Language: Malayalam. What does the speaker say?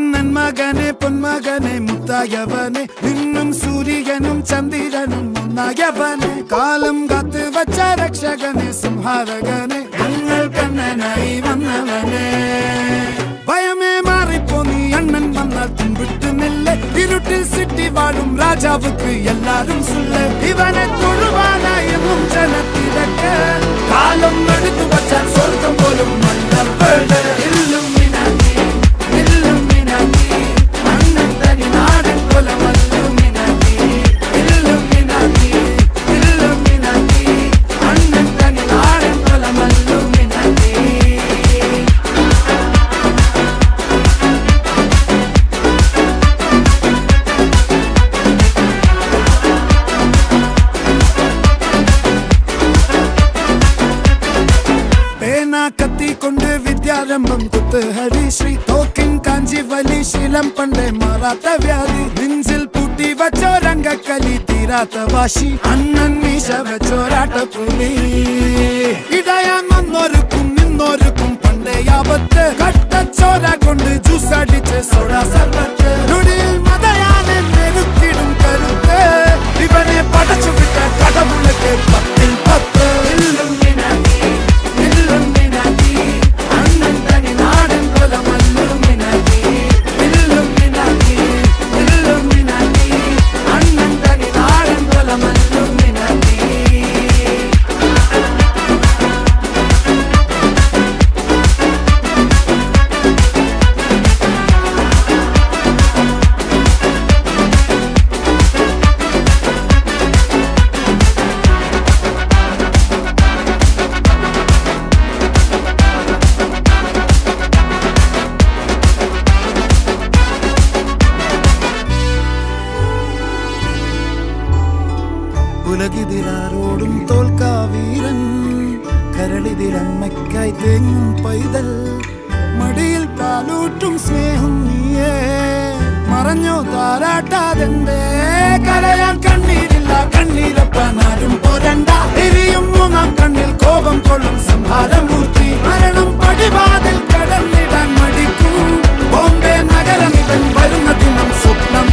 മന്നൻ മകനെ പൊന്മകനെ മുത്തായവനെ നിന്നും സൂര്യനും ചന്ദ്രനും ഒന്നായവനെ കാലം കാത്ത് വച്ച രക്ഷകനെ സംഹാരകനെ ഞങ്ങൾ കണ്ണനായി വന്നവനെ ഭയമേ മാറിപ്പോ നീ അണ്ണൻ വന്നാൽ തുമ്പിട്ടുന്നില്ല ഇരുട്ടിൽ സിറ്റി വാഴും രാജാവുക്ക് എല്ലാരും സുല്ല ഇവനെ തൊഴുവാനായി ജനത്തിരക്ക് കാലം എടുത്തു വച്ചാൽ സ്വർഗം പോലും മണ്ണ കത്തിക്കൊണ്ട് വിദ്യാരംഭം കുത്ത് ഹരിശ്രീ തോക്കിൻ കാഞ്ചി വലി ശീലം പണ്ടേ മാറാത്ത വ്യാധി നെഞ്ചിൽ പൂട്ടി വച്ചോരംഗക്കലി തീരാത്ത വാശി അണ്ണൻ മീശ വെച്ചോരാട്ട പുലി ഇടയാൻ വന്നോർക്കും നിന്നോർക്കും പണ്ടേ ആപത്ത് കട്ടച്ചോര കൊണ്ട് ജ്യൂസ് അടിച്ച് സോഡ സർബത്ത് നൊടിയിൽ മതയാനെ നെരുക്കിടും കരുത്ത് ഇവനെ പടച്ചു വിട്ട കടമുള്ളക്ക് 10-10 ഉലകിതിരാരോടും തോൽക്കാവീരൻ കരളിതിരമ്മയ്ക്കായി തേങ്ങും പൈതൽ മടിയിൽ പാലൂട്ടും സ്നേഹം നീയേ മറഞ്ഞോ താരാട്ടാതെന്തേ കരയാൻ കണ്ണീരില്ല കണ്ണീരപ്പാനാരും പോരണ്ട എരിയും മൂന്നാം കണ്ണിൽ കോപം കൊള്ളും സംഹാരമൂർത്തി മരണം പടിവാതിൽ കടന്നിടാൻ മടിക്കും ബോംബെ നഗരം ഇവൻ വരുന്ന ദിനം സ്വപ്നം